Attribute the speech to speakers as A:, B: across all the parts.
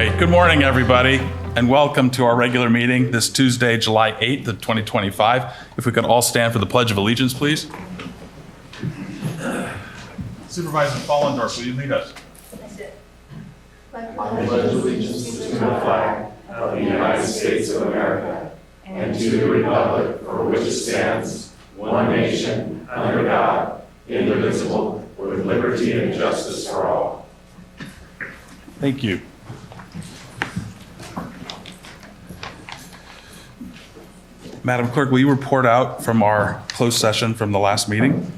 A: Okay, good morning, everybody, and welcome to our regular meeting this Tuesday, July 8th of 2025. If we could all stand for the Pledge of Allegiance, please. Supervisor Fallendorf, will you lead us?
B: I pledge allegiance to the flag of the United States of America and to the republic for which it stands, one nation, under God, indivisible, with liberty and justice for all.
A: Thank you. Madam Clerk, will you report out from our closed session from the last meeting?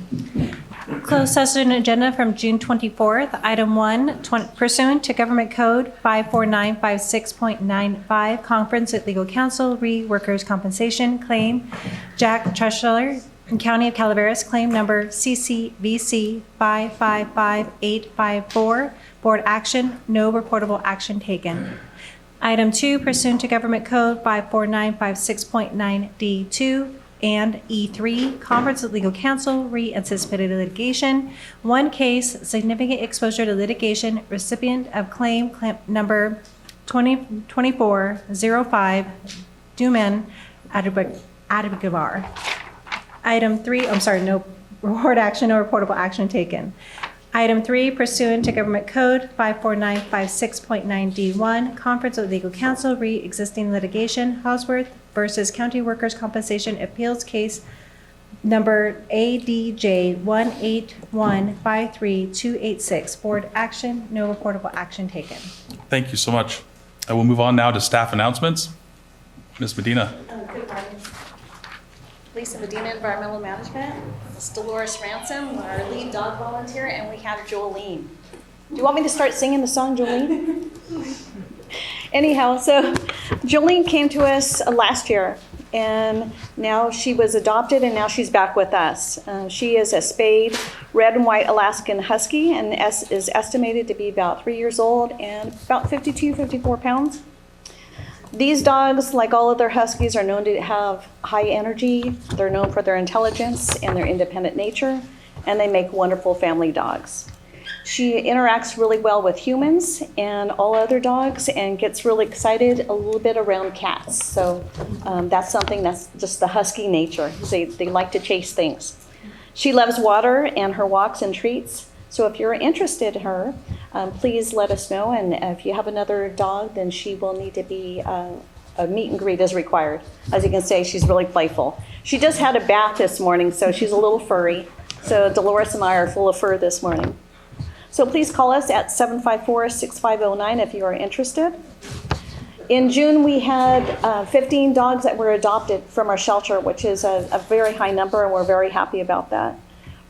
C: Closed session agenda from June 24th. Item 1, pursuant to Government Code 54956.95, conference with legal counsel, workers' compensation claim, Jack Treschler, County of Calaveras, claim number CCVC 555854, board action, no reportable action taken. Item 2, pursuant to Government Code 54956.9D2 and E3, conference with legal counsel, anticipated litigation. One case, significant exposure to litigation, recipient of claim number 2405, Duman Adibagar. Item 3, no report action, no reportable action taken. Item 3, pursuant to Government Code 54956.9D1, conference with legal counsel, existing litigation, Hosworth versus County Workers' Compensation Appeals Case number ADJ 18153-286. Board action, no reportable action taken.
A: Thank you so much. I will move on now to staff announcements. Ms. Medina.
D: Good morning. Lisa Medina, Environmental Management. Ms. Dolores Ransom, our lead dog volunteer, and we have Jolene. Do you want me to start singing the song, Jolene? Anyhow, so Jolene came to us last year, and now she was adopted, and now she's back with us. She is a spayed red and white Alaskan Husky, and is estimated to be about 3 years old and about 54 pounds. These dogs, like all other Huskies, are known to have high energy. They're known for their intelligence and their independent nature, and they make wonderful family dogs. She interacts really well with humans and all other dogs and gets really excited a little bit around cats. So that's something that's just the Husky nature. They like to chase things. She loves water and her walks and treats. So if you're interested in her, please let us know. And if you have another dog, then she will need to be, a meet and greet is required. As you can see, she's really playful. She just had a bath this morning, so she's a little furry. So Dolores and I are full of fur this morning. So please call us at 754-6509 if you are interested. In June, we had 15 dogs that were adopted from our shelter, which is a very high number, and we're very happy about that.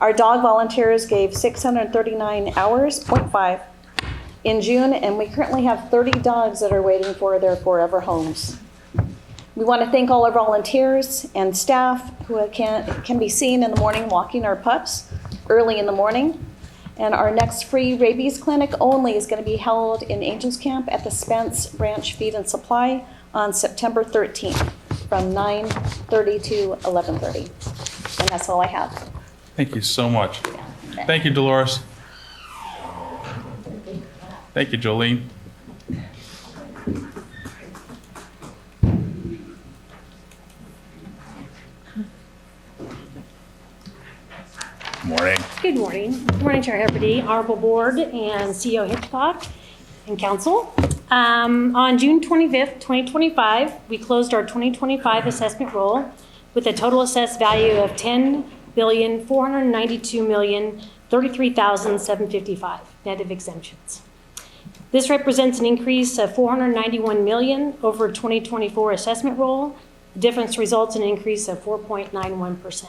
D: Our dog volunteers gave 639 hours, 0.5, in June, and we currently have 30 dogs that are waiting for their forever homes. We want to thank all our volunteers and staff who can be seen in the morning walking our pups early in the morning. And our next free rabies clinic only is going to be held in Angels Camp at the Spence Ranch Feed and Supply on September 13th from 9:30 to 11:30. And that's all I have.
A: Thank you so much. Thank you, Dolores. Thank you, Jolene. Morning.
E: Good morning. Good morning, Chair Hefferty, Honorable Board, and CEO Hitchcock, and Council. On June 25th, 2025, we closed our 2025 assessment roll with a total assessed value of $10,492,033,755 net of exemptions. This represents an increase of $491 million over 2024 assessment roll. The difference results in an increase of 4.91%.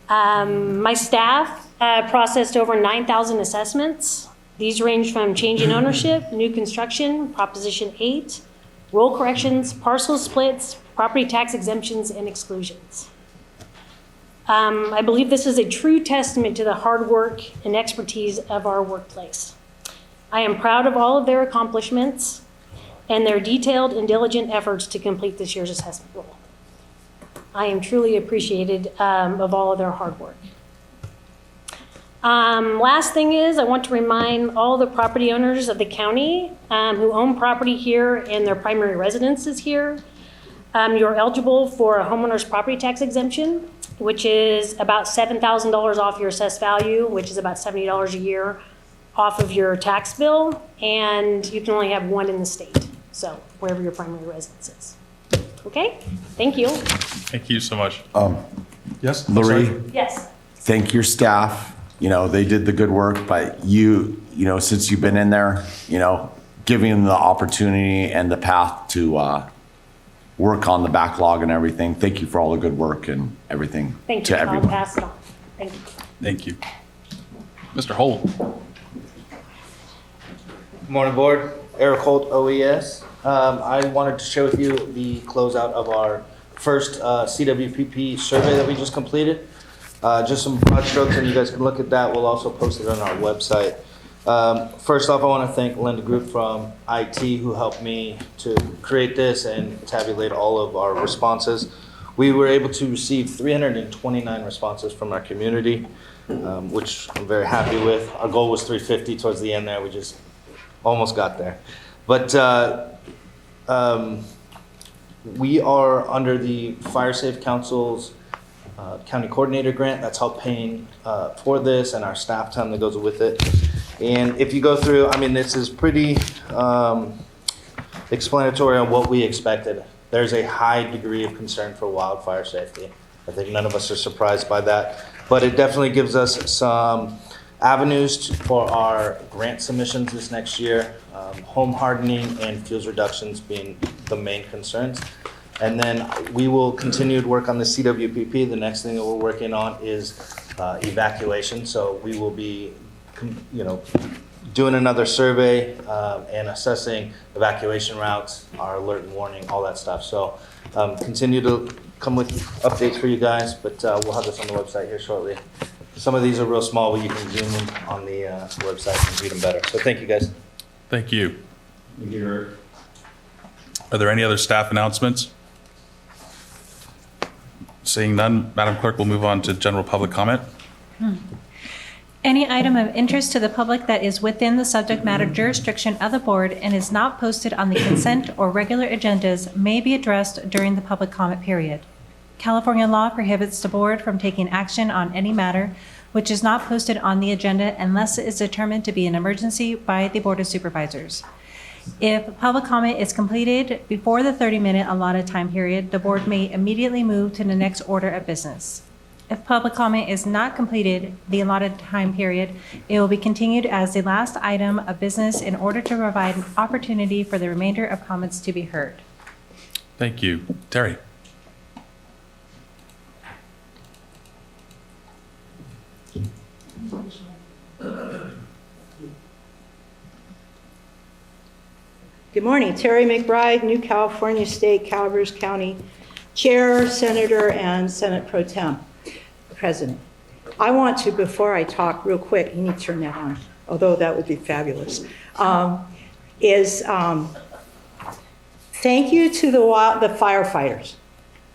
E: My staff processed over 9,000 assessments. These range from change in ownership, new construction, Proposition 8, roll corrections, parcel splits, property tax exemptions, and exclusions. I believe this is a true testament to the hard work and expertise of our workplace. I am proud of all of their accomplishments and their detailed and diligent efforts to complete this year's assessment roll. I am truly appreciated of all of their hard work. Last thing is, I want to remind all the property owners of the county who own property here and their primary residence is here, you're eligible for a homeowner's property tax exemption, which is about $7,000 off your assessed value, which is about $70 a year off of your tax bill, and you can only have one in the state, so wherever your primary residence is. Okay, thank you.
A: Thank you so much. Yes? I'm
B: Lori,
A: sorry.
E: Yes.
B: thank your staff. You know, they did the good work, but you know, since you've been in there, you know, giving them the opportunity and the path to work on the backlog and everything. Thank you for all the good work and everything
E: Thank you.
B: to
E: I'll
B: everyone.
E: pass it on. Thank you.
A: Thank you. Mr. Holt.
F: Good morning, Board. Eric Holt, OES. I wanted to share with you the closeout of our first CWPP survey that we just completed. Just some broad strokes, and you guys can look at that. We'll also post it on our website. First off, I want to thank Linda Group from IT who helped me to create this and tabulate all of our responses. We were able to receive 329 responses from our community, which I'm very happy with. Our goal was 350 towards the end there. We just almost got there. But we are under the Fire Safe Council's county coordinator grant. That's helped paying for this and our staff time that goes with it. And if you go through, I mean, this is pretty explanatory on what we expected. There's a high degree of concern for wildfire safety. I think none of us are surprised by that, but it definitely gives us some avenues for our grant submissions this next year, home hardening and fuels reductions being the main concerns. And then we will continue to work on the CWPP. The next thing that we're working on is evacuation. So we will be, doing another survey and assessing evacuation routes, our alert and warning, all that stuff. So continue to come with updates for you guys, but we'll have this on the website here shortly. Some of these are real small, but you can zoom in on the website and read them better. So thank you, guys.
A: Thank you. Are there any other staff announcements? Seeing none, Madam Clerk, we'll move on to general public comment.
C: Any item of interest to the public that is within the subject matter jurisdiction of the board and is not posted on the consent or regular agendas may be addressed during the public comment period. California law prohibits the board from taking action on any matter which is not posted on the agenda unless it is determined to be an emergency by the Board of Supervisors. If public comment is completed before the 30-minute allotted time period, the board may immediately move to the next order of business. If public comment is not completed the allotted time period, it will be continued as the last item of business in order to provide an opportunity for the remainder of comments to be heard.
A: Thank you. Terry.
G: Good morning, Terry McBride, New California State, Calaveras County Chair, Senator, and Senate Pro Tem President. I want to, before I talk real quick, you need to turn that on, although that would be fabulous, thank you to the firefighters.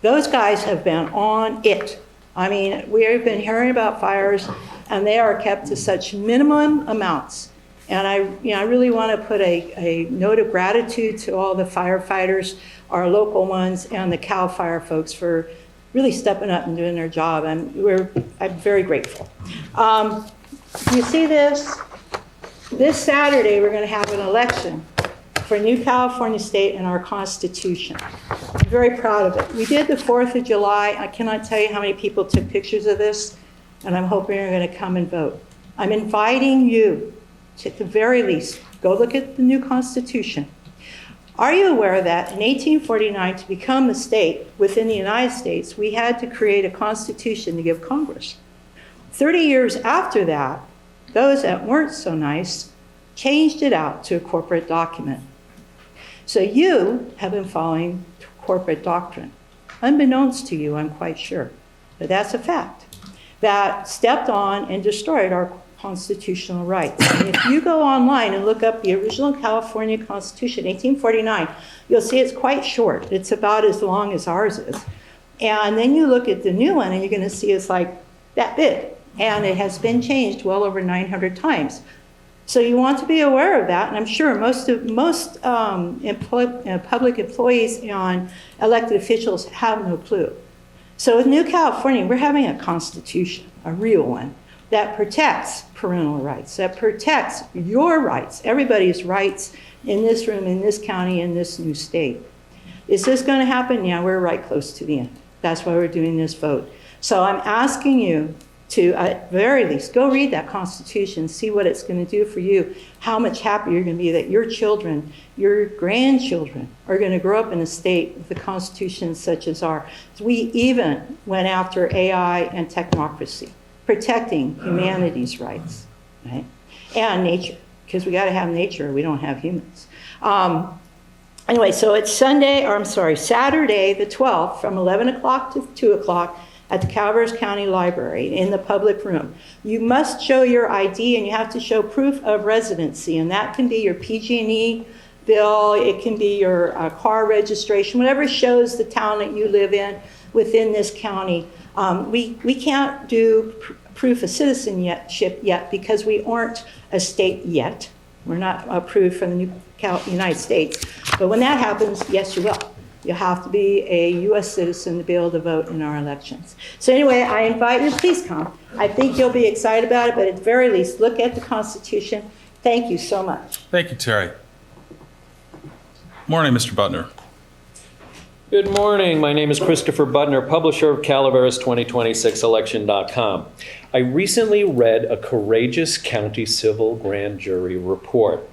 G: Those guys have been on it. I mean, we have been hearing about fires, and they are kept to such minimum amounts. And I really want to put a note of gratitude to all the firefighters, our local ones, and the Cal Fire folks for really stepping up and doing their job. And I'm very grateful. You see this? This Saturday, we're going to have an election for New California State and our Constitution. I'm very proud of it. We did the 4th of July. I cannot tell you how many people took pictures of this, and I'm hoping you're going to come and vote. I'm inviting you to, at the very least, go look at the new Constitution. Are you aware that in 1849, to become the state within the United States, we had to create a Constitution to give Congress? 30 years after that, those that weren't so nice changed it out to a corporate document. So you have been following corporate doctrine. Unbeknownst to you, I'm quite sure, but that's a fact, that stepped on and destroyed our constitutional rights. And if you go online and look up the original California Constitution, 1849, you'll see it's quite short. It's about as long as ours is. And then you look at the new one and you're going to see it's like that big. And it has been changed well over 900 times. So you want to be aware of that, and I'm sure most public employees and elected officials have no clue. So with New California, we're having a constitution, a real one, that protects parental rights, that protects your rights, everybody's rights in this room, in this county, in this new state. Is this going to happen? Yeah, we're right close to the end. That's why we're doing this vote. So I'm asking you to, at very least, go read that Constitution, see what it's going to do for you, how much happier you're going to be that your children, your grandchildren are going to grow up in a state with a Constitution such as ours. We even went after AI and technocracy, protecting humanity's rights, right? And nature, because we got to have nature or we don't have humans. Anyway, so it's Saturday the 12th from 11 o'clock to 2 o'clock at the Calaveras County Library in the public room. You must show your ID and you have to show proof of residency, and that can be your PG&E bill, it can be your car registration, whatever shows the town that you live in within this county. We can't do proof of citizenship yet because we aren't a state yet. We're not approved from the United States. But when that happens, yes, you will. You have to be a U.S. citizen to be able to vote in our elections. So anyway, I invite you, please come. I think you'll be excited about it, but at the very least, look at the Constitution. Thank you so much.
A: Thank you, Terry. Morning, Mr. Butner.
H: Good morning. My name is Christopher Butner, publisher of Calaveras2026election.com. I recently read a courageous county civil grand jury report.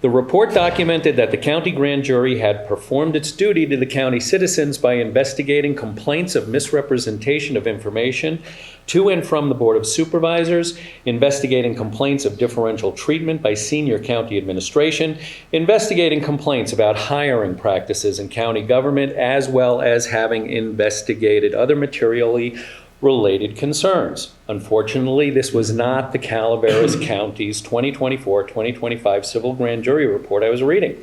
H: The report documented that the county grand jury had performed its duty to the county citizens by investigating complaints of misrepresentation of information to and from the Board of Supervisors, investigating complaints of differential treatment by senior county administration, investigating complaints about hiring practices in county government, as well as having investigated other materially related concerns. Unfortunately, this was not the Calaveras County's 2024-2025 Civil Grand Jury Report I was reading.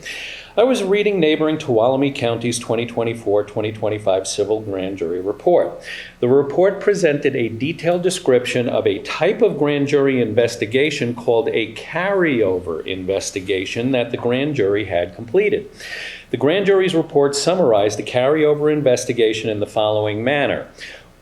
H: I was reading neighboring Tuolumne County's 2024-2025 Civil Grand Jury Report. The report presented a detailed description of a type of grand jury investigation called a carryover investigation that the grand jury had completed. The grand jury's report summarized the carryover investigation in the following manner.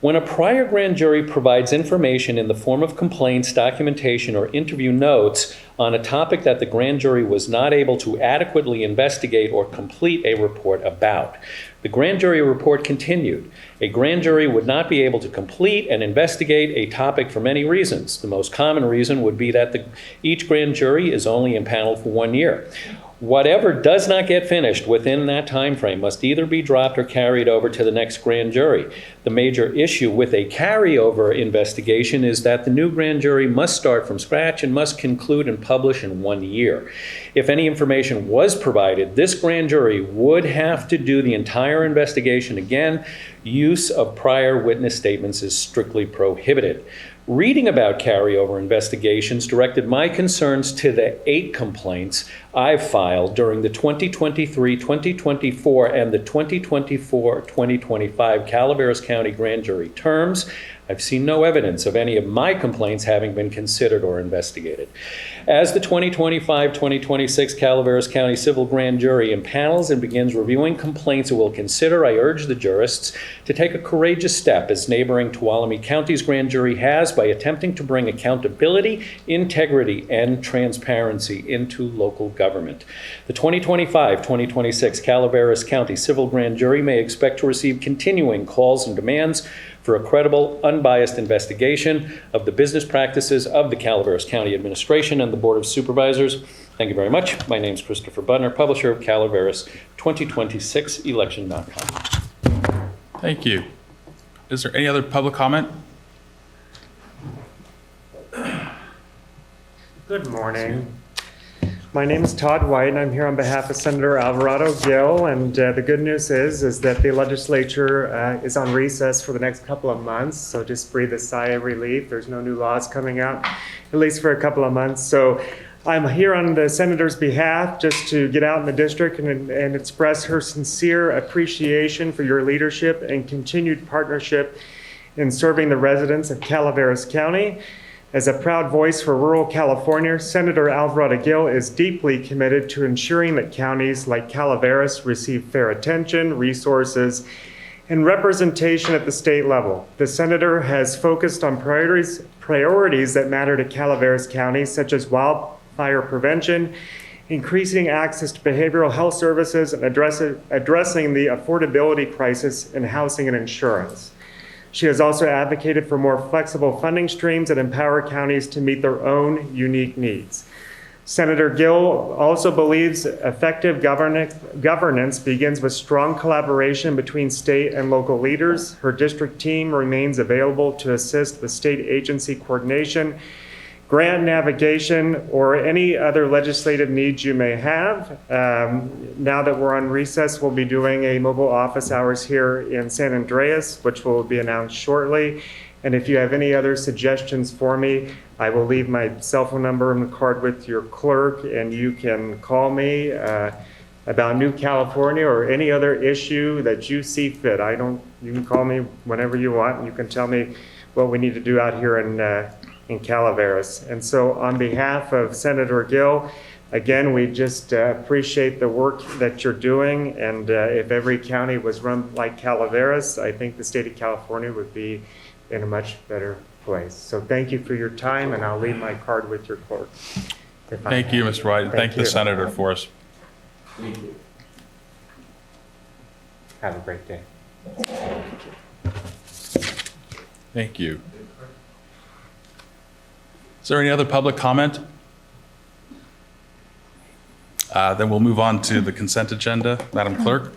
H: When a prior grand jury provides information in the form of complaints, documentation, or interview notes on a topic that the grand jury was not able to adequately investigate or complete a report about, the grand jury report continued. A grand jury would not be able to complete and investigate a topic for many reasons. The most common reason would be that each grand jury is only impaneled for 1 year. Whatever does not get finished within that time frame must either be dropped or carried over to the next grand jury. The major issue with a carryover investigation is that the new grand jury must start from scratch and must conclude and publish in 1 year. If any information was provided, this grand jury would have to do the entire investigation again. Use of prior witness statements is strictly prohibited. Reading about carryover investigations directed my concerns to the 8 complaints I've filed during the 2023-2024 and the 2024-2025 Calaveras County Grand Jury terms. I've seen no evidence of any of my complaints having been considered or investigated. As the 2025-2026 Calaveras County Civil Grand Jury impanels and begins reviewing complaints it will consider, I urge the jurists to take a courageous step as neighboring Tuolumne County's Grand Jury has by attempting to bring accountability, integrity, and transparency into local government. The 2025-2026 Calaveras County Civil Grand Jury may expect to receive continuing calls and demands for a credible, unbiased investigation of the business practices of the Calaveras County Administration and the Board of Supervisors. Thank you very much. My name is Christopher Butner, publisher of Calaveras2026election.com.
A: Thank you. Is there any other public comment?
I: Good morning. My name is Todd White, and I'm here on behalf of Senator Alvarado Gil. And the good news is that the legislature is on recess for the next couple of months. So just breathe a sigh of relief. There's no new laws coming out, at least for a couple of months. So I'm here on the senator's behalf just to get out in the district and express her sincere appreciation for your leadership and continued partnership in serving the residents of Calaveras County. As a proud voice for rural California, Senator Alvarado Gil is deeply committed to ensuring that counties like Calaveras receive fair attention, resources, and representation at the state level. The senator has focused on priorities that matter to Calaveras County, such as wildfire prevention, increasing access to behavioral health services, and addressing the affordability crisis in housing and insurance. She has also advocated for more flexible funding streams that empower counties to meet their own unique needs. Senator Gil also believes effective governance begins with strong collaboration between state and local leaders. Her district team remains available to assist with state agency coordination, grant navigation, or any other legislative needs you may have. Now that we're on recess, we'll be doing a mobile office hours here in San Andreas, which will be announced shortly. And if you have any other suggestions for me, I will leave my cell phone number and the card with your clerk, and you can call me about New California or any other issue that you see fit. You can call me whenever you want, and you can tell me what we need to do out here in Calaveras. And so on behalf of Senator Gil, again, we just appreciate the work that you're doing. And if every county was run like Calaveras, I think the state of California would be in a much better place. So thank you for your time, and I'll leave my card with your clerk.
A: Thank you, Mr. White, and thank the senator for us.
I: Thank you. Have a great day.
A: Thank you. Is there any other public comment? Then we'll move on to the consent agenda. Madam Clerk?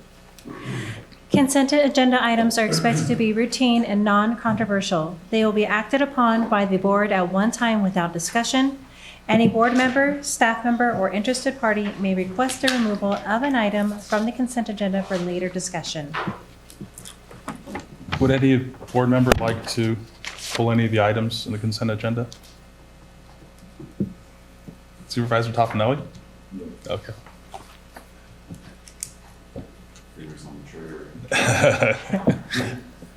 C: Consent agenda items are expected to be routine and non-controversial. They will be acted upon by the board at one time without discussion. Any board member, staff member, or interested party may request the removal of an item from the consent agenda for later discussion.
A: Would any board member like to pull any of the items in the consent agenda? Supervisor Toffenelli? Okay.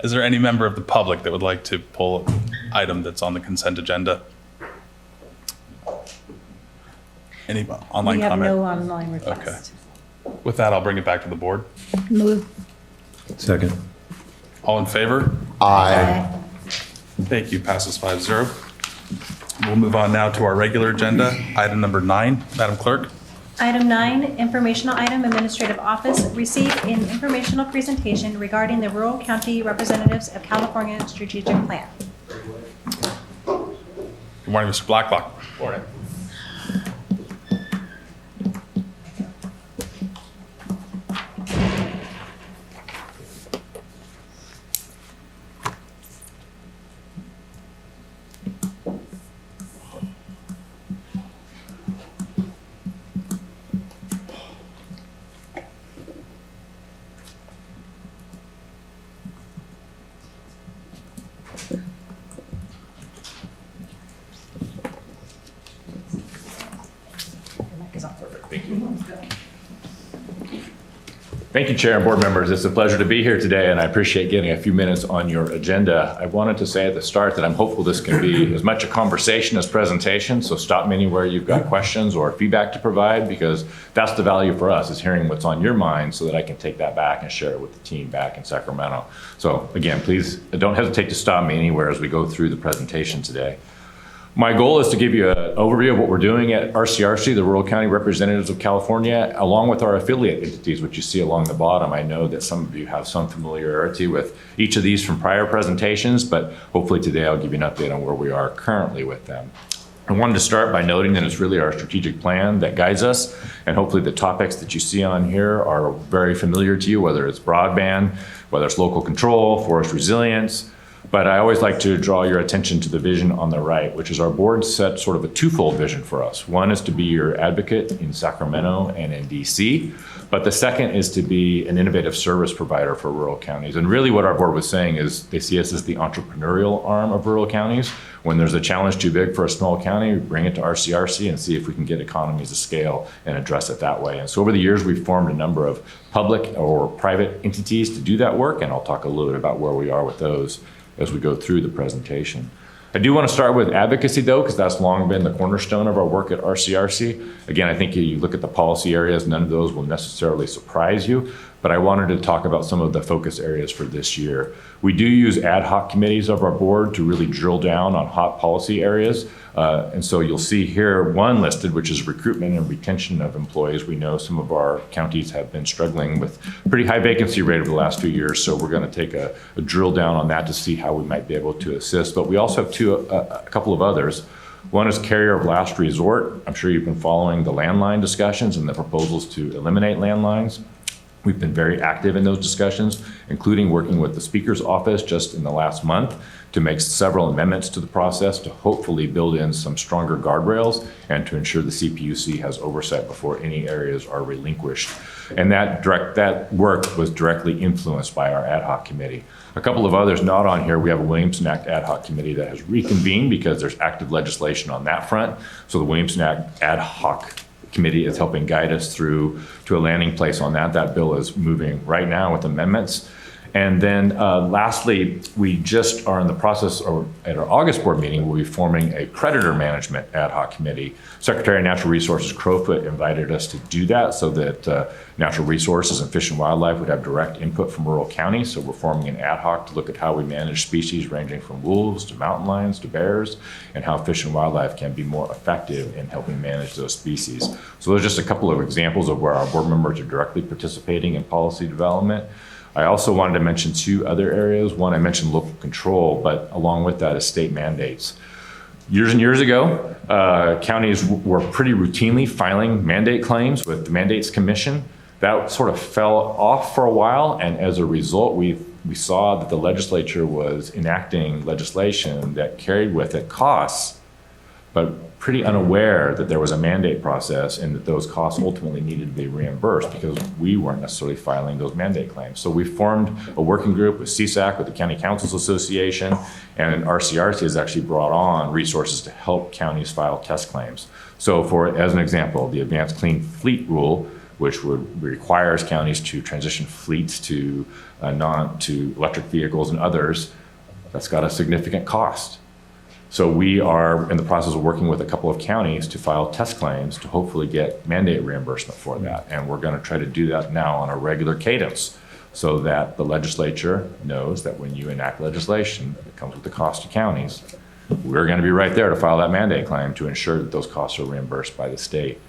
A: Is there any member of the public that would like to pull an item that's on the consent agenda? Any online
C: We have
A: comment?
C: no online request.
A: Okay. With that, I'll bring it back to the board.
C: Move.
H: Second.
A: All in favor?
C: Aye.
A: Thank you. Passes 5-0. We'll move on now to our regular agenda, item number 9. Madam Clerk?
C: Item 9, informational item, administrative office, receive an informational presentation regarding the rural county representatives of California strategic plan.
A: Good morning, Mr. Blacklock. Morning.
B: Thank you, Chair and board members. It's a pleasure to be here today, and I appreciate getting a few minutes on your agenda. I wanted to say at the start that I'm hopeful this can be as much a conversation as presentation, so stop me anywhere you've got questions or feedback to provide, because that's the value for us, is hearing what's on your mind so that I can take that back and share it with the team back in Sacramento. So again, please don't hesitate to stop me anywhere as we go through the presentation today. My goal is to give you an overview of what we're doing at RCRC, the Rural County Representatives of California, along with our affiliate entities, which you see along the bottom. I know that some of you have some familiarity with each of these from prior presentations, but hopefully today I'll give you an update on where we are currently with them. I wanted to start by noting that it's really our strategic plan that guides us, and hopefully the topics that you see on here are very familiar to you, whether it's broadband, whether it's local control, forest resilience. But I always like to draw your attention to the vision on the right, which is our board set sort of a twofold vision for us. One is to be your advocate in Sacramento and in DC, but the second is to be an innovative service provider for rural counties. And really what our board was saying is they see us as the entrepreneurial arm of rural counties. When there's a challenge too big for a small county, we bring it to RCRC and see if we can get economies of scale and address it that way. And so over the years, we've formed a number of public or private entities to do that work, and I'll talk a little bit about where we are with those as we go through the presentation.
J: I do want to start with advocacy though, because that's long been the cornerstone of our work at RCRC. Again, I think you look at the policy areas, none of those will necessarily surprise you, but I wanted to talk about some of the focus areas for this year. We do use ad hoc committees of our board to really drill down on hot policy areas. And so you'll see here one listed, which is recruitment and retention of employees. We know some of our counties have been struggling with pretty high vacancy rate over the last few years. So we're going to take a drill down on that to see how we might be able to assist. But we also have a couple of others. One is carrier of last resort. I'm sure you've been following the landline discussions and the proposals to eliminate landlines. We've been very active in those discussions, including working with the Speaker's office just in the last month to make several amendments to the process to hopefully build in some stronger guardrails and to ensure the CPUC has oversight before any areas are relinquished. And that work was directly influenced by our ad hoc committee. A couple of others not on here, we have a Williamson Act ad hoc committee that has reconvened because there's active legislation on that front. So the Williamson Act ad hoc committee is helping guide us through to a landing place on that. That bill is moving right now with amendments. And then lastly, we just are in the process, or at our August board meeting, we'll be forming a predator management ad hoc committee. Secretary of Natural Resources Crowfoot invited us to do that so that Natural Resources and Fish and Wildlife would have direct input from rural counties. So we're forming an ad hoc to look at how we manage species ranging from wolves to mountain lions to bears, and how Fish and Wildlife can be more effective in helping manage those species. So those are just a couple of examples of where our board members are directly participating in policy development. I also wanted to mention two other areas. One, I mentioned local control, but along with that is state mandates. Years and years ago, counties were pretty routinely filing mandate claims with the Mandates Commission. That sort of fell off for a while, and as a result, we saw that the legislature was enacting legislation that carried with it costs, but pretty unaware that there was a mandate process and that those costs ultimately needed to be reimbursed because we weren't necessarily filing those mandate claims. So we formed a working group with CSAC, with the County Councils Association, and RCRC has actually brought on resources to help counties file test claims. So as an example, the Advanced Clean Fleet Rule, which requires counties to transition fleets to electric vehicles and others, that's got a significant cost. So we are in the process of working with a couple of counties to file test claims to hopefully get mandate reimbursement for that. And we're going to try to do that now on a regular cadence so that the legislature knows that when you enact legislation, it comes with the cost to counties. We're going to be right there to file that mandate claim to ensure that those costs are reimbursed by the state.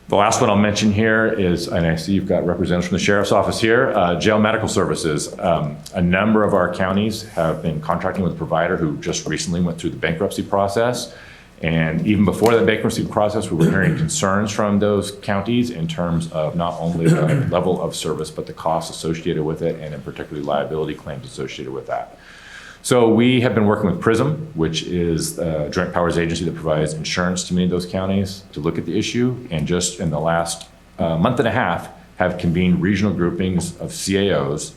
J: The last one I'll mention here is, and I see you've got representatives from the Sheriff's Office here, jail medical services. A number of our counties have been contracting with a provider who just recently went through the bankruptcy process. And even before that bankruptcy process, we were hearing concerns from those counties in terms of not only the level of service, but the costs associated with it, and in particular liability claims associated with that. So we have been working with PRISM, which is a joint powers agency that provides insurance to many of those counties to look at the issue. And just in the last month and a half, have convened regional groupings of CAOs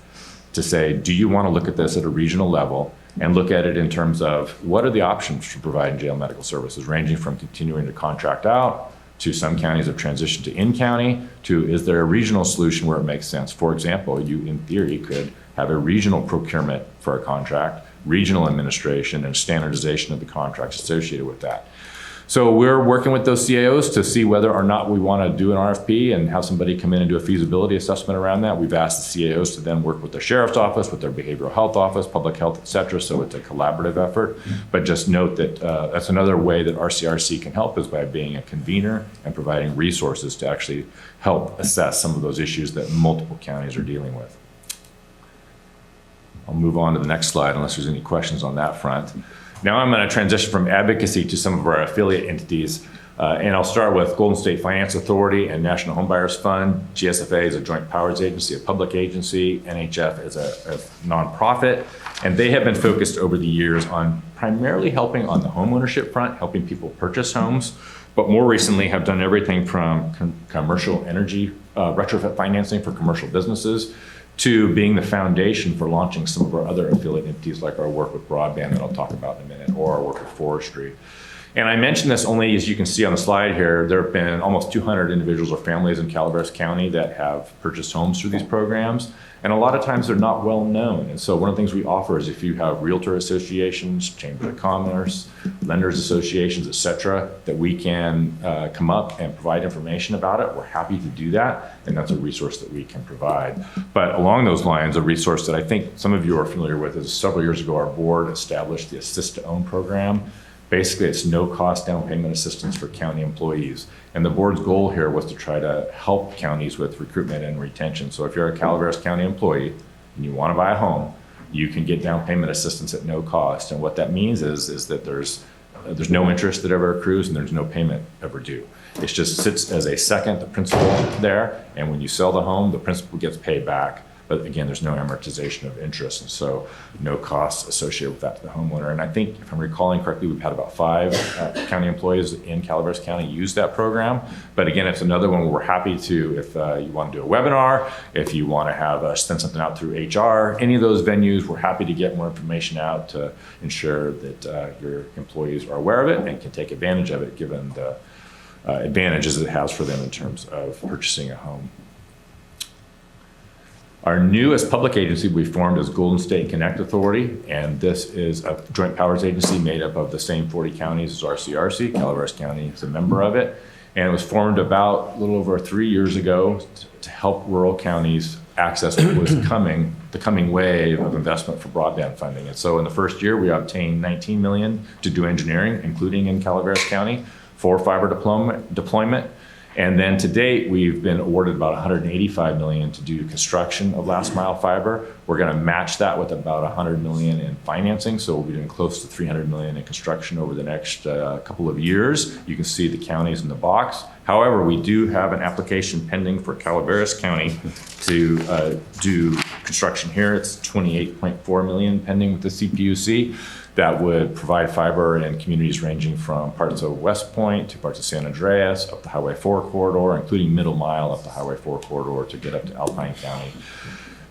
J: to say, do you want to look at this at a regional level and look at it in terms of what are the options for providing jail medical services, ranging from continuing to contract out to some counties have transitioned to in-county to is there a regional solution where it makes sense? For example, you in theory could have a regional procurement for a contract, regional administration, and standardization of the contracts associated with that. So we're working with those CAOs to see whether or not we want to do an RFP and have somebody come in and do a feasibility assessment around that. We've asked the CAOs to then work with their sheriff's office, with their behavioral health office, public health, et cetera. So it's a collaborative effort. But just note that that's another way that RCRC can help is by being a convener and providing resources to actually help assess some of those issues that multiple counties are dealing with. I'll move on to the next slide unless there's any questions on that front. Now I'm going to transition from advocacy to some of our affiliate entities. And I'll start with Golden State Finance Authority and National Homebuyers Fund. GSFA is a joint powers agency, a public agency. NHF is a nonprofit. And they have been focused over the years on primarily helping on the homeownership front, helping people purchase homes, but more recently have done everything from commercial energy retrofit financing for commercial businesses to being the foundation for launching some of our other affiliate entities like our work with broadband that I'll talk about in a minute, or our work with forestry. And I mention this only, as you can see on the slide here, there have been almost 200 individuals or families in Calaveras County that have purchased homes through these programs. And a lot of times they're not well known. And so one of the things we offer is if you have realtor associations, chambers of commerce, lenders associations, et cetera, that we can come up and provide information about it, we're happy to do that. And that's a resource that we can provide. But along those lines, a resource that I think some of you are familiar with is several years ago, our board established the Assist to Own program. Basically, it's no-cost down payment assistance for county employees. And the board's goal here was to try to help counties with recruitment and retention. So if you're a Calaveras County employee and you want to buy a home, you can get down payment assistance at no cost. And what that means is that there's no interest that ever accrues and there's no payment ever due. It just sits as a second, the principal there, and when you sell the home, the principal gets paid back. But again, there's no amortization of interest, and so no costs associated with that to the homeowner. And I think, if I'm recalling correctly, we've had about 5 county employees in Calaveras County use that program. But again, it's another one where we're happy to, if you want to do a webinar, if you want to have send something out through HR, any of those venues, we're happy to get more information out to ensure that your employees are aware of it and can take advantage of it, given the advantages it has for them in terms of purchasing a home. Our newest public agency we formed is Golden State Connect Authority, and this is a joint powers agency made up of the same 40 counties as RCRC. Calaveras County is a member of it, and it was formed about a little over 3 years ago to help rural counties access what was the coming wave of investment for broadband funding. And so in the first year, we obtained $19 million to do engineering, including in Calaveras County, for fiber deployment. And then to date, we've been awarded about $185 million to do construction of last mile fiber. We're going to match that with about $100 million in financing. So we'll be doing close to $300 million in construction over the next couple of years. You can see the counties in the box. However, we do have an application pending for Calaveras County to do construction here. It's $28.4 million pending with the CPUC. That would provide fiber in communities ranging from parts of West Point to parts of San Andreas, up the Highway 4 corridor, including middle mile up the Highway 4 corridor to get up to Alpine County.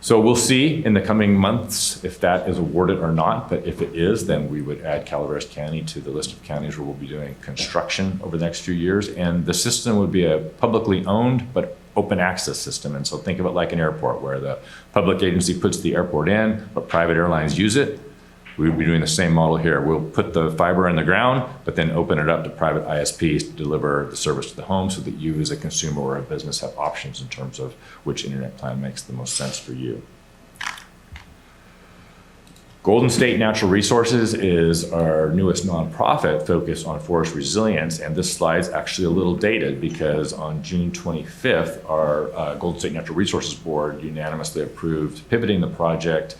J: So we'll see in the coming months if that is awarded or not, but if it is, then we would add Calaveras County to the list of counties where we'll be doing construction over the next few years. And the system would be a publicly owned but open access system. And so think of it like an airport where the public agency puts the airport in, but private airlines use it. We would be doing the same model here. We'll put the fiber in the ground, but then open it up to private ISPs to deliver the service to the home so that you as a consumer or a business have options in terms of which internet plan makes the most sense for you. Golden State Natural Resources is our newest nonprofit focused on forest resilience, and this slide's actually a little dated because on June 25th, our Golden State Natural Resources Board unanimously approved pivoting the project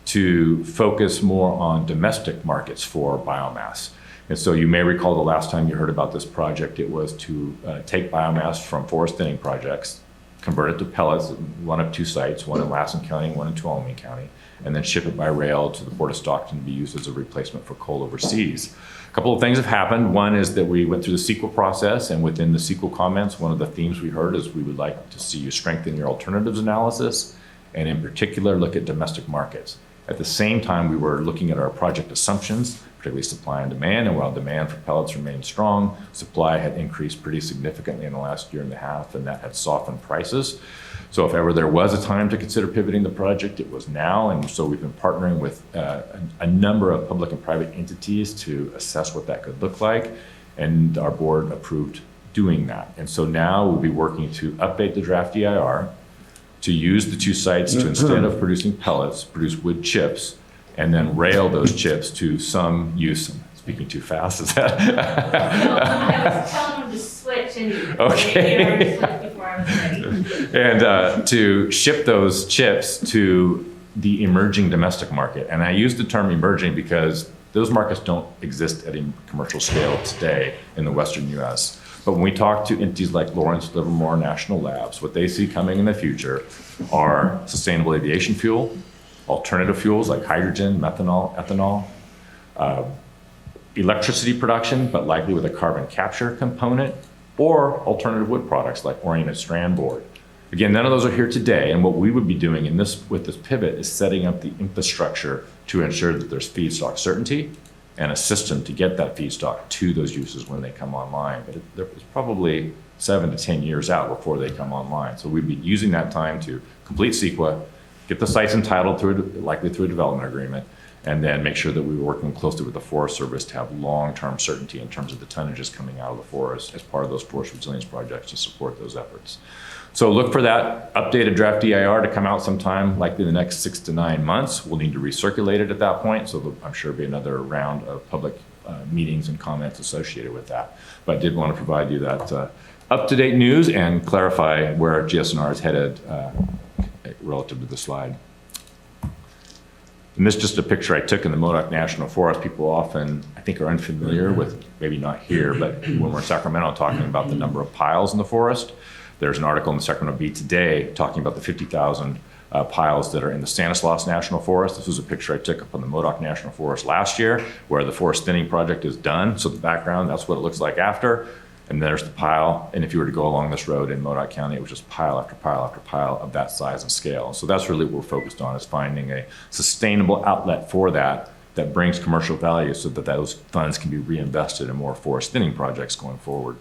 J: to focus more on domestic markets for biomass. And so you may recall the last time you heard about this project, it was to take biomass from forest thinning projects, convert it to pellets at one of 2 sites, one in Lassen County and one in Tuolumne County, and then ship it by rail to the Port of Stockton to be used as a replacement for coal overseas. A couple of things have happened. One is that we went through the CEQA process, and within the CEQA comments, one of the themes we heard is we would like to see you strengthen your alternatives analysis, and in particular, look at domestic markets. At the same time, we were looking at our project assumptions, particularly supply and demand, and while demand for pellets remained strong, supply had increased pretty significantly in the last year and a half, and that had softened prices. So if ever there was a time to consider pivoting the project, it was now, and so we've been partnering with a number of public and private entities to assess what that could look like, and our board approved doing that. And so now we'll be working to update the draft DIR, to use the 2 sites to, instead of producing pellets, produce wood chips, and then rail those chips to some use. I'm speaking too fast, is that?
E: No, I was telling him to switch and
J: Okay.
E: he already switched before I was ready.
J: And to ship those chips to the emerging domestic market. And I use the term emerging because those markets don't exist at a commercial scale today in the Western US. But when we talk to entities like Lawrence Livermore National Labs, what they see coming in the future are sustainable aviation fuel, alternative fuels like hydrogen, methanol, ethanol, electricity production, but likely with a carbon capture component, or alternative wood products like oriented strand board. Again, none of those are here today, and what we would be doing with this pivot is setting up the infrastructure to ensure that there's feedstock certainty, and a system to get that feedstock to those uses when they come online. But it's probably 7 to 10 years out before they come online. So we'd be using that time to complete CEQA, get the sites entitled likely through a development agreement, and then make sure that we were working closely with the Forest Service to have long-term certainty in terms of the tonnages coming out of the forest as part of those forest resilience projects to support those efforts. So look for that updated draft DIR to come out sometime, likely the next 6 to 9 months. We'll need to recirculate it at that point, so I'm sure there'll be another round of public meetings and comments associated with that. But I did want to provide you that up-to-date news and clarify where GSNR is headed relative to the slide. And this is just a picture I took in the Modoc National Forest. People often, I think, are unfamiliar with, maybe not here, but when we're in Sacramento talking about the number of piles in the forest. There's an article in the Sacramento Bee today talking about the 50,000 piles that are in the Stanislaus National Forest. This was a picture I took up on the Modoc National Forest last year, where the forest thinning project is done. So the background, that's what it looks like after. And there's the pile. And if you were to go along this road in Modoc County, it was just pile after pile after pile of that size and scale. So that's really what we're focused on, is finding a sustainable outlet for that brings commercial value so that those funds can be reinvested in more forest thinning projects going forward.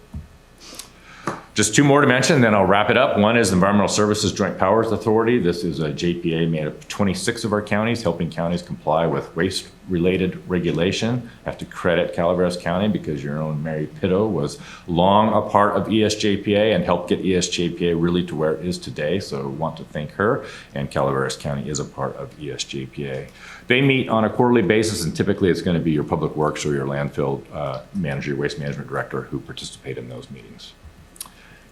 J: Just 2 more to mention, then I'll wrap it up. One is Environmental Services Joint Powers Authority. This is a JPA made up of 26 of our counties, helping counties comply with waste-related regulation. I have to credit Calaveras County because your own Mary Pitto was long a part of ESJPA and helped get ESJPA really to where it is today. So I want to thank her, and Calaveras County is a part of ESJPA. They meet on a quarterly basis, and typically it's going to be your public works or your landfill manager, your waste management director who participate in those meetings.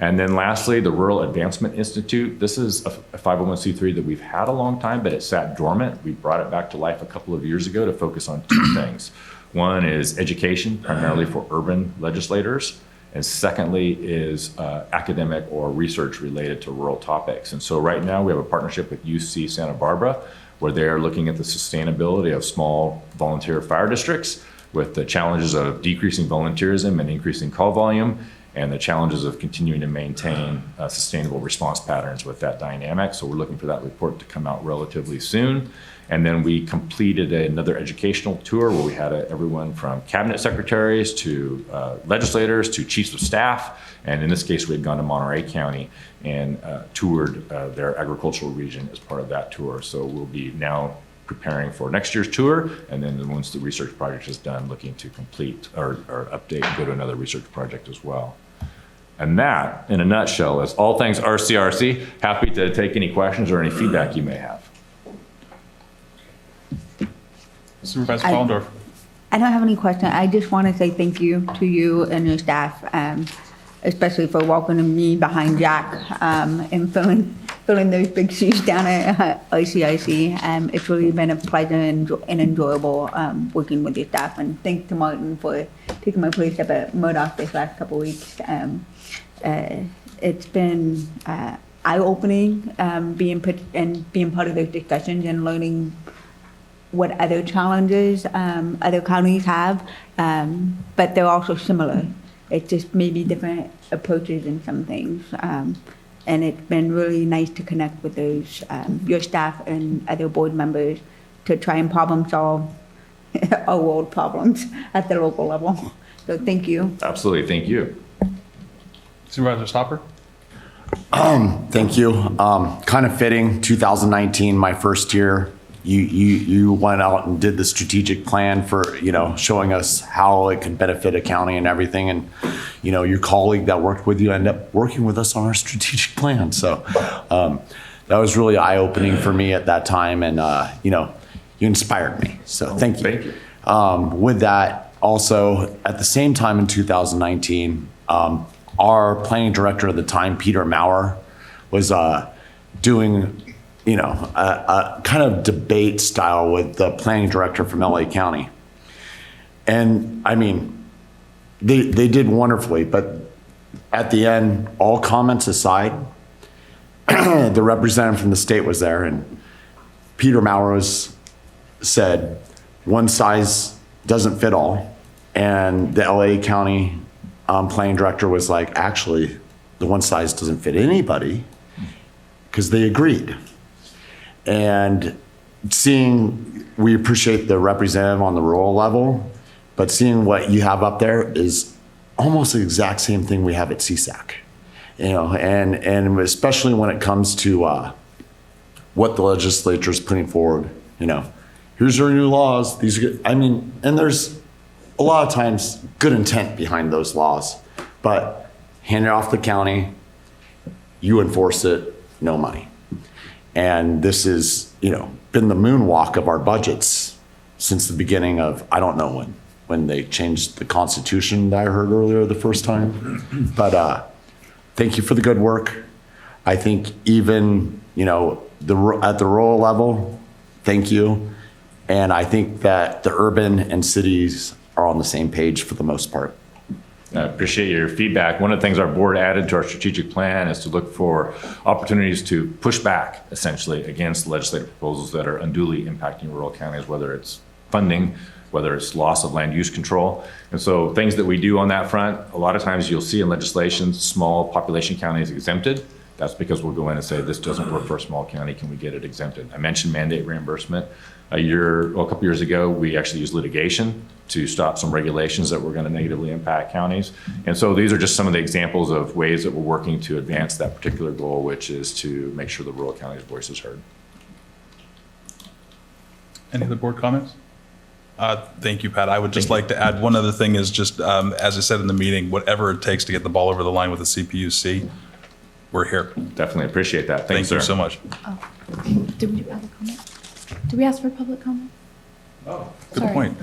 J: And then lastly, the Rural Advancement Institute. This is a 501c3 that we've had a long time, but it sat dormant. We brought it back to life a couple of years ago to focus on 2 things. One is education, primarily for urban legislators. And secondly is academic or research related to rural topics. And so right now we have a partnership with UC Santa Barbara, where they are looking at the sustainability of small volunteer fire districts with the challenges of decreasing volunteerism and increasing call volume, and the challenges of continuing to maintain sustainable response patterns with that dynamic. So we're looking for that report to come out relatively soon. And then we completed another educational tour where we had everyone from cabinet secretaries to legislators to chiefs of staff. And in this case, we had gone to Monterey County and toured their agricultural region as part of that tour. So we'll be now preparing for next year's tour, and then once the research project is done, looking to complete or update and go to another research project as well. And that, in a nutshell, is all things RCRC. Happy to take any questions or any feedback you may have.
A: Supervisor Fallendorf.
K: I don't have any question. I just want to say thank you to you and your staff, especially for welcoming me behind Jack and filling those big shoes down at ICIC. It's really been a pleasure and enjoyable working with your staff. And thanks to Martin for taking my place up at Modoc this last couple of weeks. It's been eye-opening being part of those discussions and learning what other challenges other counties have, but they're also similar. It's just maybe different approaches in some things. And it's been really nice to connect with those, your staff and other board members to try and problem solve our world problems at the local level. So thank you.
J: Absolutely, thank you.
A: Supervisor Stopper.
L: Thank you. Kind of fitting, 2019, my first year. You went out and did the strategic plan for, showing us how it could benefit a county and everything. And, your colleague that worked with you ended up working with us on our strategic plan. So that was really eye-opening for me at that time. And, you inspired me. So thank you.
J: Thank you.
L: With that, also, at the same time in 2019, our planning director at the time, Peter Maurer, was doing a kind of debate style with the planning director from LA County. And I mean, they did wonderfully, but at the end, all comments aside, the representative from the state was there, and Peter Maurer said, one size doesn't fit all. And the LA County planning director was like, actually, the one size doesn't fit anybody, because they agreed. And we appreciate the representative on the rural level, but seeing what you have up there is almost the exact same thing we have at CSAC. And especially when it comes to what the legislature is putting forward, here's your new laws. These are good. And there's a lot of times good intent behind those laws, but hand it off to the county, you enforce it, no money. And this is, been the moonwalk of our budgets since the beginning of, I don't know when they changed the Constitution that I heard earlier the first time. But thank you for the good work. I think even, at the rural level, thank you. And I think that the urban and cities are on the same page for the most part.
J: I appreciate your feedback. One of the things our board added to our strategic plan is to look for opportunities to push back, essentially, against legislative proposals that are unduly impacting rural counties, whether it's funding, whether it's loss of land use control. And so things that we do on that front, a lot of times you'll see in legislation, small population counties exempted. That's because we'll go in and say, this doesn't work for a small county, can we get it exempted? I mentioned mandate reimbursement. A couple years ago, we actually used litigation to stop some regulations that were going to negatively impact counties. And so these are just some of the examples of ways that we're working to advance that particular goal, which is to make sure the rural county's voice is heard.
A: Any other board comments? Thank you, Pat. I would just like to add one other thing is just, as I said in the meeting, whatever it takes to get the ball over the line with the CPUC, we're here.
J: Definitely appreciate that.
A: Thank you
J: sir.
A: so much.
M: Did we have a comment? Did we ask for public comment?
A: Oh, good
M: Sorry.
A: point.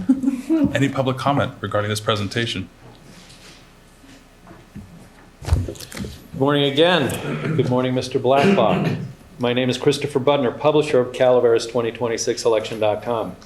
A: Any public comment regarding this presentation?
H: Good morning again. Good morning, Mr. Blacklock. My name is Christopher Budner, publisher of Calaveras 2026election.com.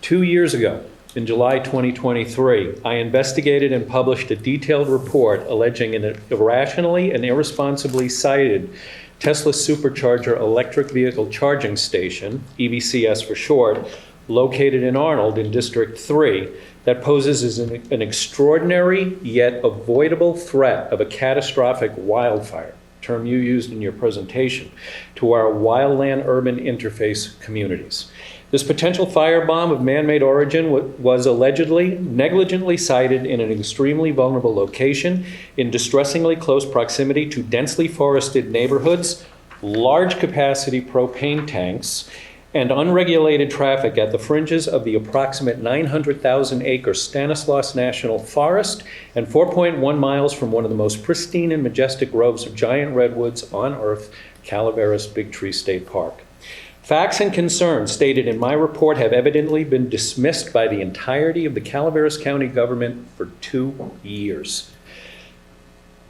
H: 2 years ago, in July 2023, I investigated and published a detailed report alleging an irrationally and irresponsibly cited Tesla Supercharger electric vehicle charging station, EVCS for short, located in Arnold in District 3, that poses as an extraordinary yet avoidable threat of a catastrophic wildfire, term you used in your presentation, to our wildland-urban interface communities. This potential firebomb of man-made origin was allegedly negligently sited in an extremely vulnerable location in distressingly close proximity to densely forested neighborhoods, large capacity propane tanks, and unregulated traffic at the fringes of the approximate 900,000 acre Stanislaus National Forest and 4.1 miles from one of the most pristine and majestic groves of giant redwoods on earth, Calaveras Big Tree State Park. Facts and concerns stated in my report have evidently been dismissed by the entirety of the Calaveras County government for 2 years.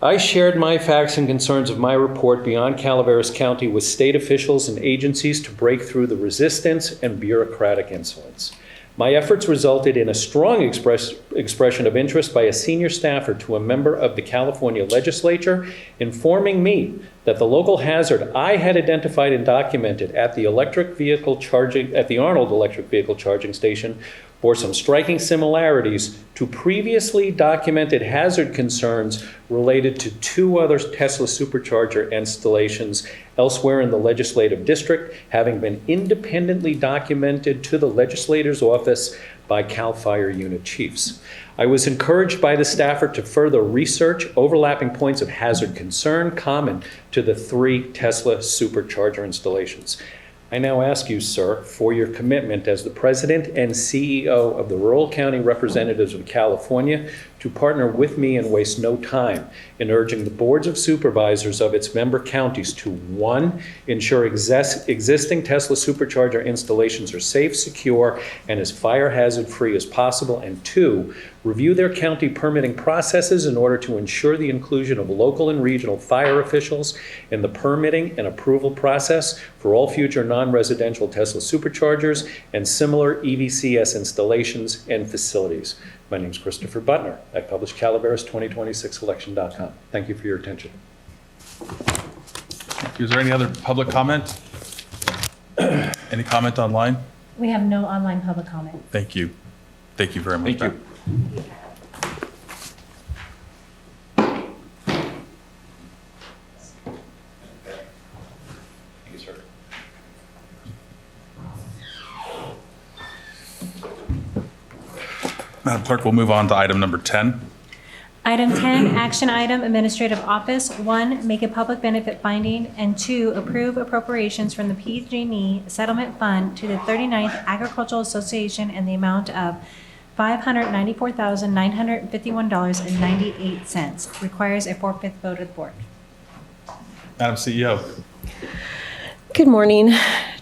H: I shared my facts and concerns of my report beyond Calaveras County with state officials and agencies to break through the resistance and bureaucratic insolence. My efforts resulted in a strong expression of interest by a senior staffer to a member of the California legislature, informing me that the local hazard I had identified and documented at the Arnold electric vehicle charging station bore some striking similarities to previously documented hazard concerns related to 2 other Tesla Supercharger installations elsewhere in the legislative district, having been independently documented to the legislator's office by CAL FIRE unit chiefs. I was encouraged by the staffer to further research overlapping points of hazard concern common to the 3 Tesla Supercharger installations. I now ask you, sir, for your commitment as the president and CEO of the Rural County Representatives of California to partner with me and waste no time in urging the boards of supervisors of its member counties to 1, ensure existing Tesla Supercharger installations are safe, secure, and as fire hazard free as possible, and 2, review their county permitting processes in order to ensure the inclusion of local and regional fire officials in the permitting and approval process for all future non-residential Tesla Superchargers and similar EVCS installations and facilities. My name is Christopher Butner. I publish Calaveras 2026election.com. Thank you for your attention.
A: Is there any other public comment? Any comment online?
C: We have no online public comment.
A: Thank you. Thank you very much.
H: Thank you.
A: Madam Clerk, we'll move on to item number 10.
C: Item 10, action item, administrative office. 1, make a public benefit finding, and 2, approve appropriations from the PG&E settlement fund to the 39th Agricultural Association in the amount of $594,951.98. Requires a 4/5 vote of the board.
A: Madam CEO.
N: Good morning,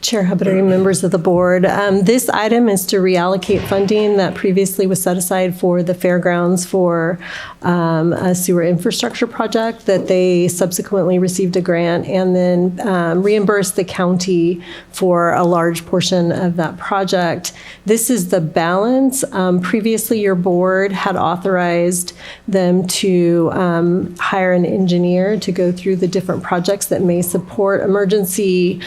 N: Chair Hubbard, members of the board. This item is to reallocate funding that previously was set aside for the fairgrounds for a sewer infrastructure project that they subsequently received a grant, and then reimburse the county for a large portion of that project. This is the balance. Previously, your board had authorized them to hire an engineer to go through the different projects that may support emergency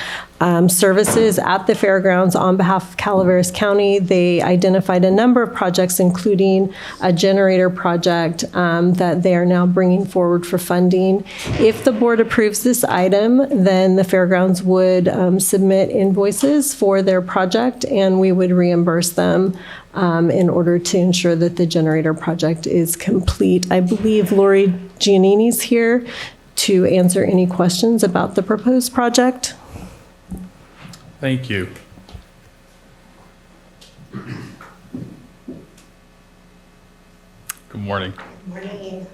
N: services at the fairgrounds on behalf of Calaveras County. They identified a number of projects, including a generator project that they are now bringing forward for funding. If the board approves this item, then the fairgrounds would submit invoices for their project, and we would reimburse them in order to ensure that the generator project is complete. I believe Lori Giannini's here to answer any questions about the proposed project.
A: Thank you. Good morning.
O: Morning.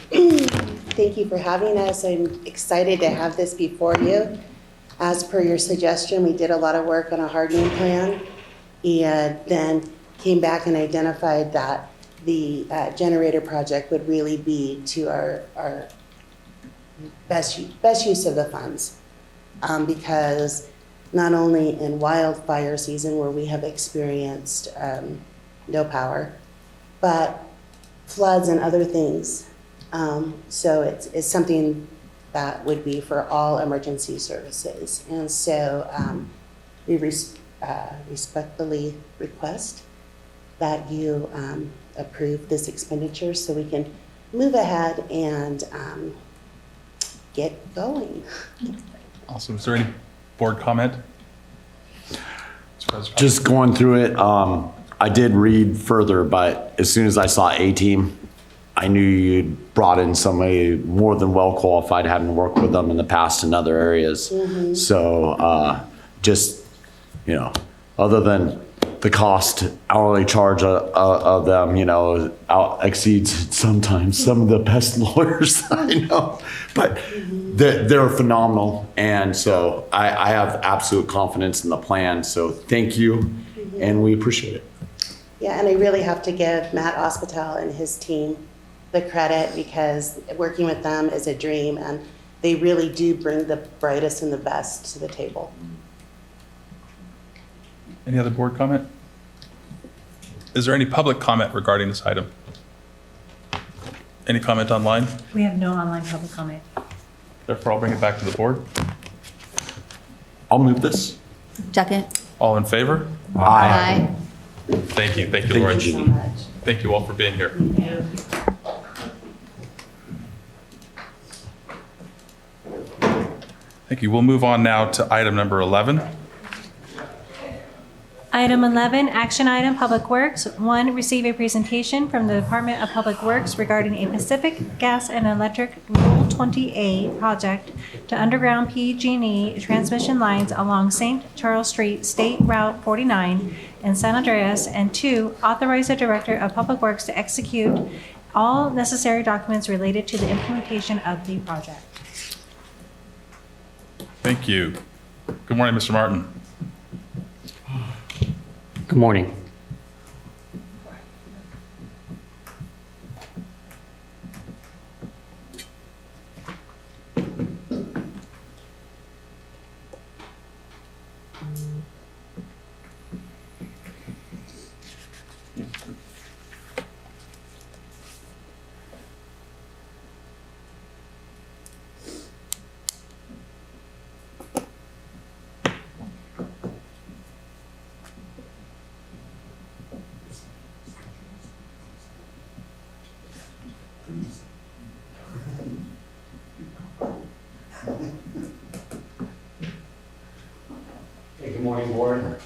O: Thank you for having us. I'm excited to have this before you. As per your suggestion, we did a lot of work on a hardening plan and then came back and identified that the generator project would really be to our best use of the funds. Because not only in wildfire season where we have experienced no power, but floods and other things. So it's something that would be for all emergency services. And so we respectfully request that you approve this expenditure so we can move ahead and get going.
A: Awesome. Is there any board comment?
L: Just going through it, I did read further, but as soon as I saw A-Team, I knew you'd brought in somebody more than well qualified, having worked with them in the past in other areas.
O: Mm-hmm.
L: So just, other than the cost hourly charge of them, exceeds sometimes some of the best lawyers I know, but they're phenomenal. And so I have absolute confidence in the plan. So thank you, and we appreciate it.
O: Yeah, and I really have to give Matt Ospital and his team the credit because working with them is a dream, and they really do bring the brightest and the best to the table.
A: Any other board comment? Is there any public comment regarding this item? Any comment online?
C: We have no online public comment.
A: Therefore, I'll bring it back to the board.
L: I'll move this.
K: Second.
A: All in favor?
K: Aye.
A: Thank you. Thank you, Lauren.
O: Thank you so much.
A: Thank you all for being here. Thank you. We'll move on now to item number 11.
C: Item 11, action item, Public Works. 1, receive a presentation from the Department of Public Works regarding a Pacific Gas and Electric Rule 20A project to underground PG&E transmission lines along St. Charles Street, State Route 49 in San Andreas. And 2, authorize the Director of Public Works to execute all necessary documents related to the implementation of the project.
A: Thank you. Good morning, Mr. Martin.
P: Good morning. Hey, good morning, board.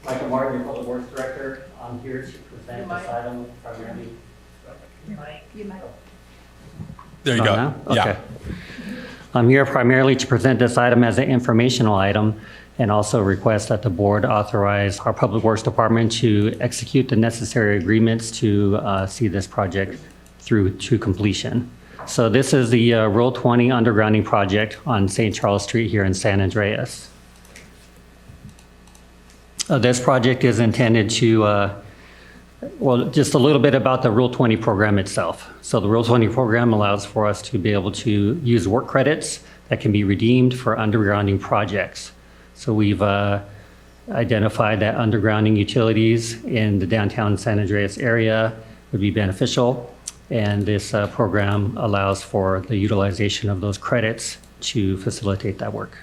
P: My I'm here to present this item primarily.
A: There you
P: Oh,
A: go.
P: now?
A: Yeah.
P: Okay. I'm here primarily to present this item as an informational item and also request that the board authorize our Public Works Department to execute the necessary agreements to see this project through to completion. So this is the Roll 20 undergrounding project on St. Charles Street here in San Andreas. This project is intended to, well, just a little bit about the Rule 20 program itself. So the Rule 20 program allows for us to be able to use work credits that can be redeemed for undergrounding projects. So we've identified that undergrounding utilities in the downtown San Andreas area would be beneficial. And this program allows for the utilization of those credits to facilitate that work.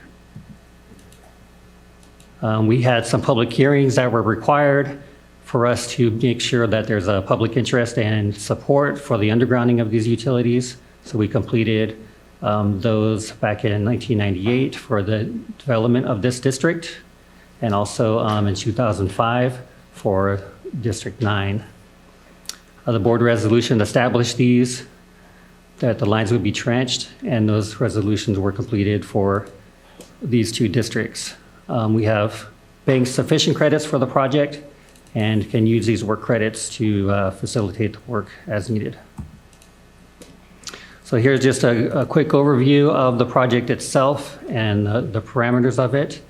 P: We had some public hearings that were required for us to make sure that there's a public interest and support for the undergrounding of these utilities. So we completed those back in 1998 for the development of this district, and also in 2005 for District 9. The board resolution established these, that the lines would be trenched, and those resolutions were completed for these two districts. We have banked sufficient credits for the project and can use these work credits to facilitate the work as needed. So here's just a quick overview of the project itself and the parameters of it.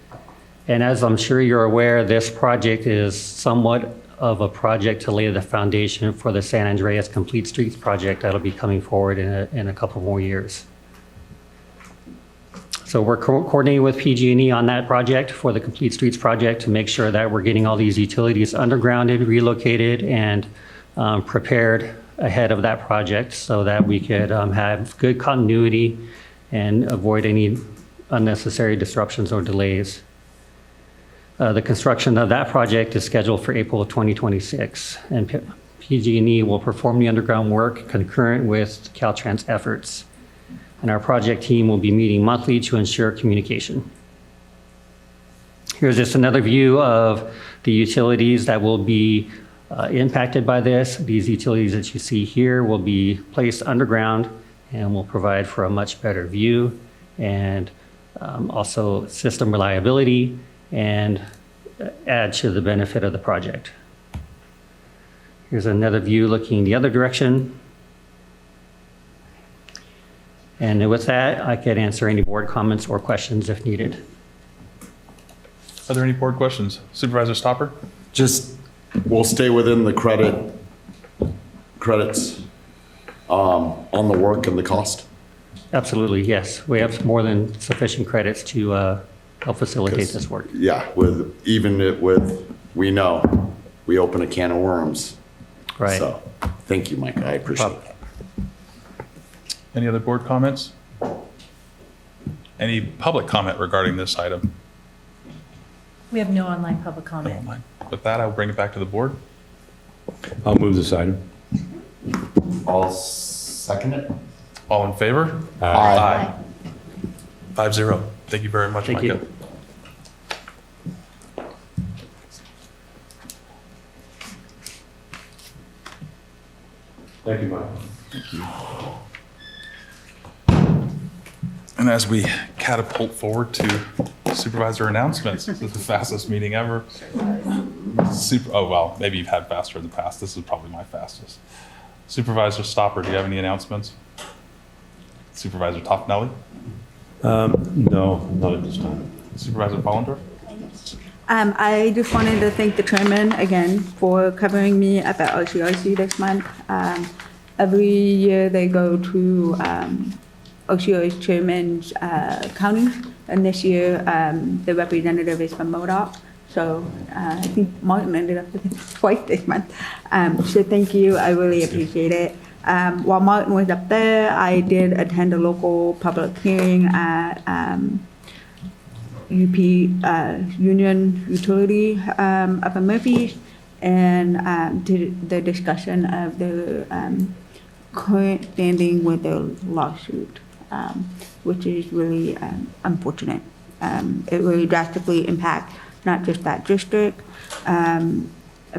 P: And as I'm sure you're aware, this project is somewhat of a project to lay the foundation for the San Andreas Complete Streets project that'll be coming forward in a couple more years. So we're coordinating with PG&E on that project for the Complete Streets project to make sure that we're getting all these utilities undergrounded, relocated, and prepared ahead of that project so that we could have good continuity and avoid any unnecessary disruptions or delays. The construction of that project is scheduled for April of 2026, and PG&E will perform the underground work concurrent with Caltrans efforts. And our project team will be meeting monthly to ensure communication. Here's just another view of the utilities that will be impacted by this. These utilities that you see here will be placed underground and will provide for a much better view and also system reliability and add to the benefit of the project. Here's another view looking the other direction. And with that, I could answer any board comments or questions if needed.
A: Are there any board questions? Supervisor Stopper?
L: Just, we'll stay within the credits on the work and the cost.
P: Absolutely, yes. We have more than sufficient credits to help facilitate this work.
L: Yeah, we know, we open a can of worms.
P: Right.
L: So, thank you, Mike, I appreciate it.
A: Any other board comments? Any public comment regarding this item?
C: We have no online public comment.
A: With that, I will bring it back to the board.
H: I'll move this item.
L: I'll second it.
A: All in favor?
L: Aye.
A: 5-0. Thank you very much,
P: Thank
A: Micah.
P: you.
H: Thank you, Mike.
A: And as we catapult forward to supervisor announcements, this is the fastest meeting ever. Oh, well, maybe you've had faster in the past. This is probably my fastest. Supervisor Stopper, do you have any announcements? Supervisor Toffenelli?
H: No, not at this time.
A: Supervisor Pollendorf?
K: I just wanted to thank the chairman again for covering me at the OCRC this month. Every year they go to OCRC chairman's county, and this year the representative is from MODOC. So I think Martin ended up with it twice this month. So thank you, I really appreciate it. While Martin was up there, I did attend a local public hearing at UP Union Utility up in Murphy, and did the discussion of the current standing with the lawsuit, which is really unfortunate. It really drastically impacts not just that district,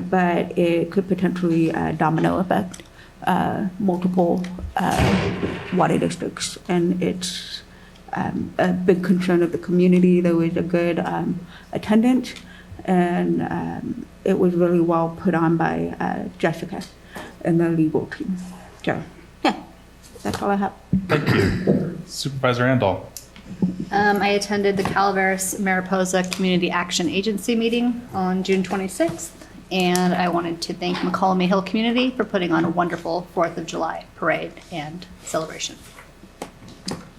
K: but it could potentially domino effect multiple water districts. And it's a big concern of the community. There was a good attendance, and it was really well put on by Jessica and the legal team. So, yeah, that's all I have.
A: Thank you. Supervisor Randall.
Q: I attended the Calaveras Mariposa Community Action Agency meeting on June 26th, and I wanted to thank McCallum Hill community for putting on a wonderful 4th of July parade and celebration.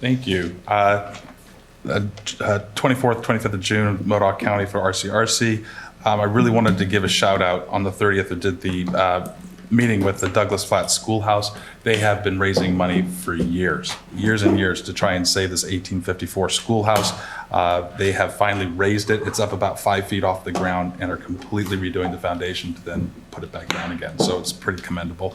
A: Thank you. 24th, 25th of June, Modoc County for RCRC. I really wanted to give a shout out on the 30th. I did the meeting with the Douglas Flat Schoolhouse. They have been raising money for years and years to try and save this 1854 schoolhouse. They have finally raised it. It's up about 5 feet off the ground and are completely redoing the foundation to then put it back down again. So it's pretty commendable.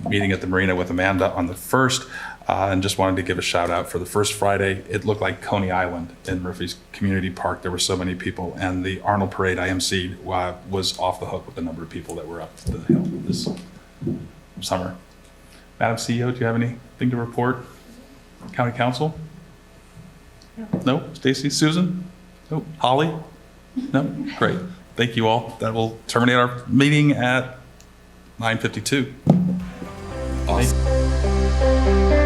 A: Meeting at the marina with Amanda on the 1st. And just wanted to give a shout out for the first Friday. It looked like Coney Island in Murphy's Community Park. There were so many people, and the Arnold Parade IMC was off the hook with the number of people that were up the hill this summer. Madam CEO, do you have anything to report? County Council? No? Stacy? Susan? No? Holly? No? Great. Thank you all. That will terminate our meeting at 9:52. Awesome.